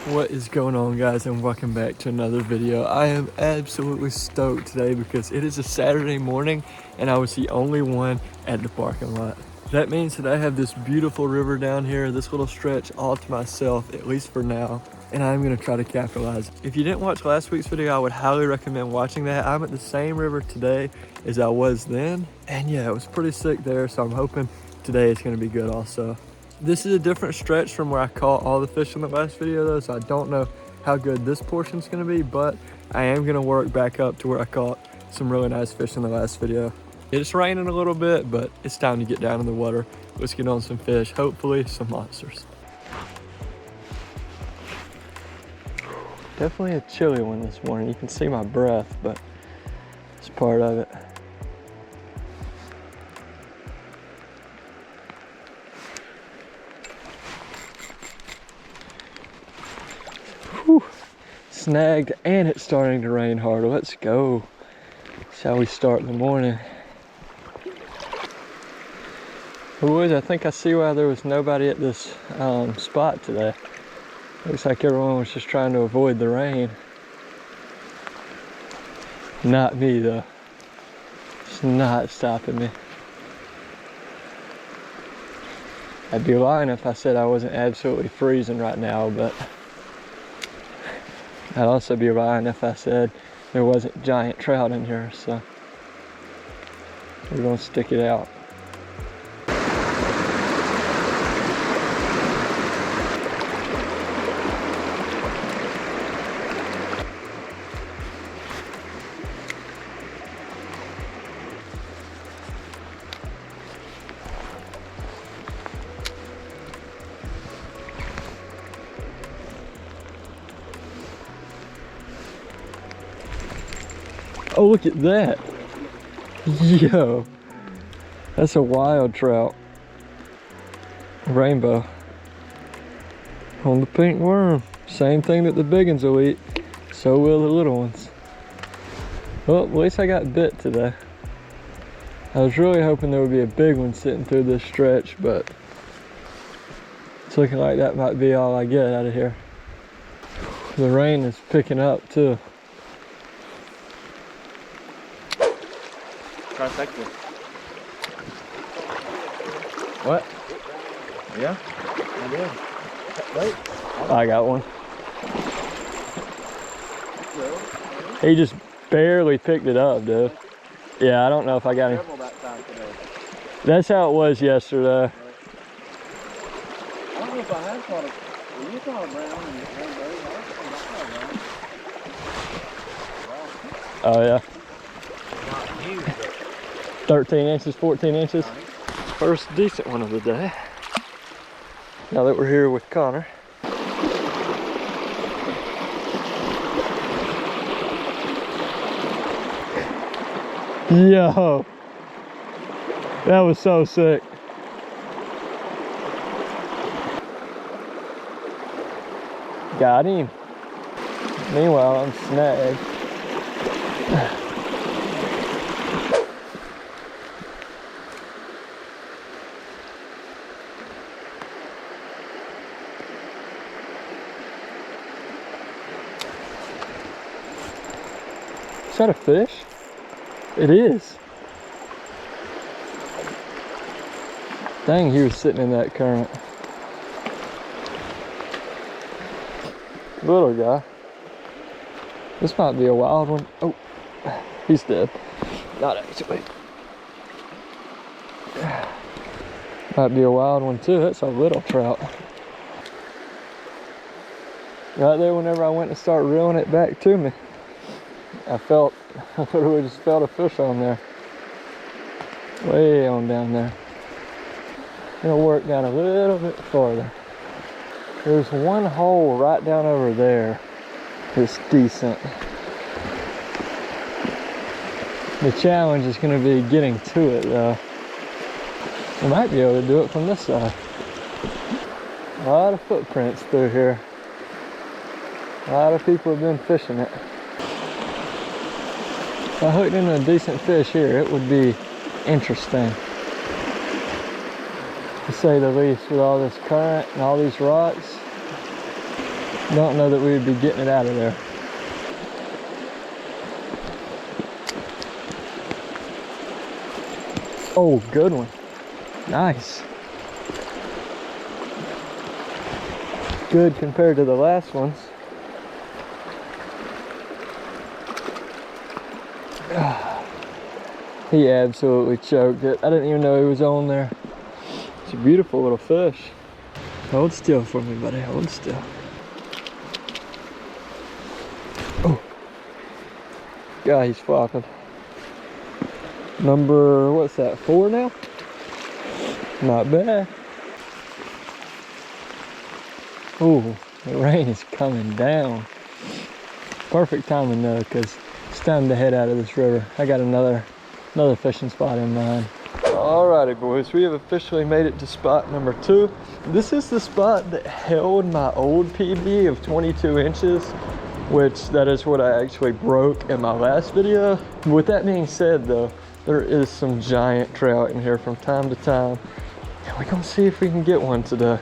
What is going on, guys, and welcome back to another video. I am absolutely stoked today because it is a Saturday morning and I was the only one at the parking lot. That means that I have this beautiful river down here, this little stretch all to myself, at least for now, and I'm gonna try to capitalize. If you didn't watch last week's video, I would highly recommend watching that. I'm at the same river today as I was then, and yeah, it was pretty sick there, so I'm hoping today is gonna be good also. This is a different stretch from where I caught all the fish in the last video though, so I don't know how good this portion's gonna be, but I am gonna work back up to where I caught some really nice fish in the last video. It's raining a little bit, but it's time to get down in the water. Let's get on some fish, hopefully some monsters. Definitely a chilly one this morning. You can see my breath, but it's part of it. Whew. Snagged, and it's starting to rain hard. Let's go. Shall we start the morning? Boys, I think I see why there was nobody at this spot today. Looks like everyone was just trying to avoid the rain. Not me though. It's not stopping me. I'd be lying if I said I wasn't absolutely freezing right now, but I'd also be lying if I said there wasn't giant trout in here, so we're gonna stick it out. Oh, look at that. Yo, that's a wild trout. Rainbow. On the pink worm. Same thing that the big ones will eat. So will the little ones. Well, at least I got bit today. I was really hoping there would be a big one sitting through this stretch, but it's looking like that might be all I get out of here. The rain is picking up too. Trifecta. What? Yeah? I did. Wait. I got one. He just barely picked it up, dude. Yeah, I don't know if I got him. That's how it was yesterday. I don't know if I have caught a... Well, you caught a brown and a rainbow. Oh yeah. Not huge, but 13 inches, 14 inches. First decent one of the day. Now that we're here with Connor. Yo, that was so sick. Got him. Meanwhile, I'm snagged. Is that a fish? It is. Dang, he was sitting in that current. Little guy. This might be a wild one. Oh, he's dead. Not actually. Might be a wild one too. That's a little trout. Right there, whenever I went to start reeling it back to me, I literally just felt a fish on there. Way on down there. Gonna work down a little bit farther. There's one hole right down over there that's decent. The challenge is gonna be getting to it though. I might be able to do it from this side. A lot of footprints through here. A lot of people have been fishing it. If I hooked into a decent fish here, it would be interesting. to say the least, with all this current and all these rocks. Don't know that we would be getting it out of there. Oh, good one. Nice. Good compared to the last ones. He absolutely choked it. I didn't even know he was on there. It's a beautiful little fish. Hold still for me, buddy. Hold still. Oh. Yeah, he's flopping. Number, what's that, 4 now? Not bad. Oh, the rain is coming down. Perfect timing though, because it's time to head out of this river. I got another fishing spot in mind. Alrighty boys, we have officially made it to spot number 2. This is the spot that held my old PB of 22 inches, which that is what I actually broke in my last video. With that being said though, there is some giant trout in here from time to time. And we're gonna see if we can get one today.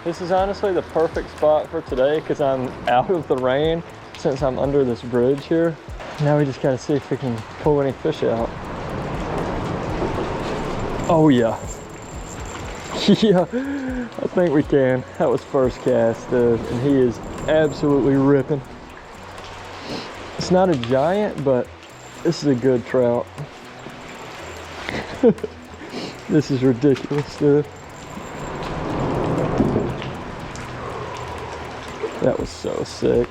This is honestly the perfect spot for today because I'm out of the rain since I'm under this bridge here. Now we just gotta see if we can pull any fish out. Oh yeah. Yeah, I think we can. That was first cast, and he is absolutely ripping. It's not a giant, but this is a good trout. This is ridiculous, dude. That was so sick.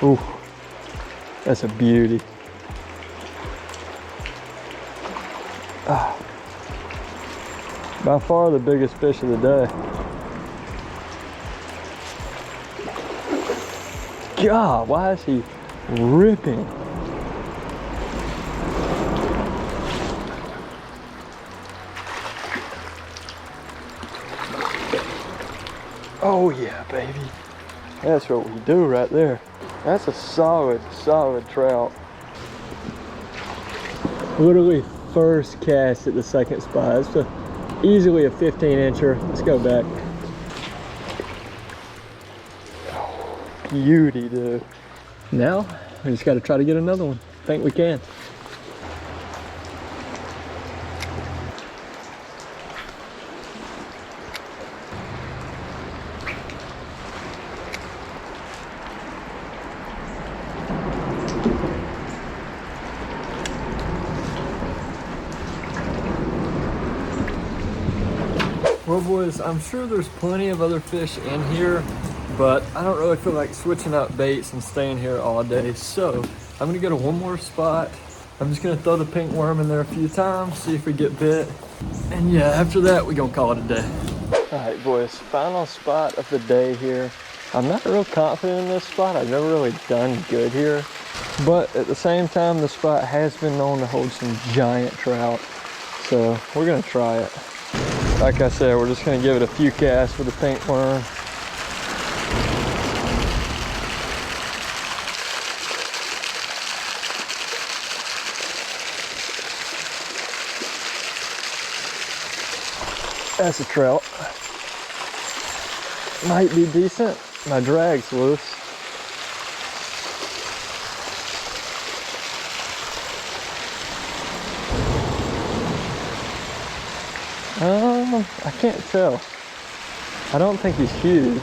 Ooh, that's a beauty. Ah, by far the biggest fish of the day. God, why is he ripping? Oh yeah, baby. That's what we do right there. That's a solid trout. Literally first cast at the second spot. It's easily a 15-incher. Let's go back. Oh, beauty, dude. Now, we just got to try to get another one. Think we can. Well boys, I'm sure there's plenty of other fish in here, but I don't really feel like switching up baits and staying here all day. So I'm gonna go to one more spot. I'm just gonna throw the pink worm in there a few times, see if we get bit. And yeah, after that, we're gonna call it a day. All right boys, final spot of the day here. I'm not real confident in this spot. I've never really done good here, but at the same time, the spot has been known to hold some giant trout. So we're gonna try it. Like I said, we're just gonna give it a few casts with the pink worm. That's a trout. Might be decent. My drag's loose. I can't tell. I don't think he's huge.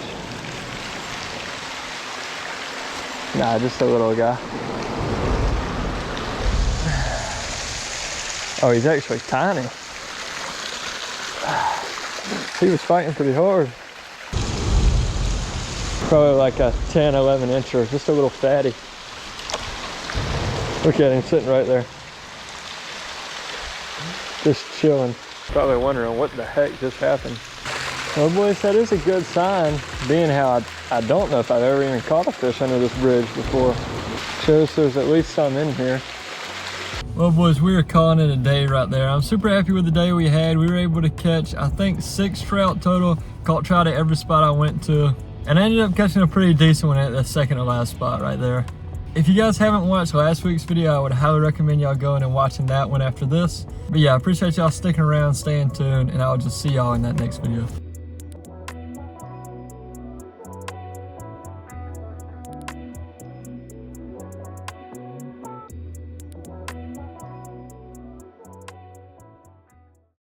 Nah, just a little guy. Oh, he's actually tiny. He was fighting pretty hard. Probably like a 10, 11 incher, just a little fatty. Look at him sitting right there. Just chilling. Probably wondering what the heck just happened. Well boys, that is a good sign, being how I don't know if I've ever even caught a fish under this bridge before. Shows there's at least some in here. Well, boys, we are calling it a day right there. I'm super happy with the day we had. We were able to catch, I think, 6 trout total. Caught trout at every spot I went to. And I ended up catching a pretty decent one at the second to last spot right there. If you guys haven't watched last week's video, I would highly recommend y'all going and watching that one after this. But yeah, I appreciate y'all sticking around, staying tuned, and I'll just see y'all in that next video.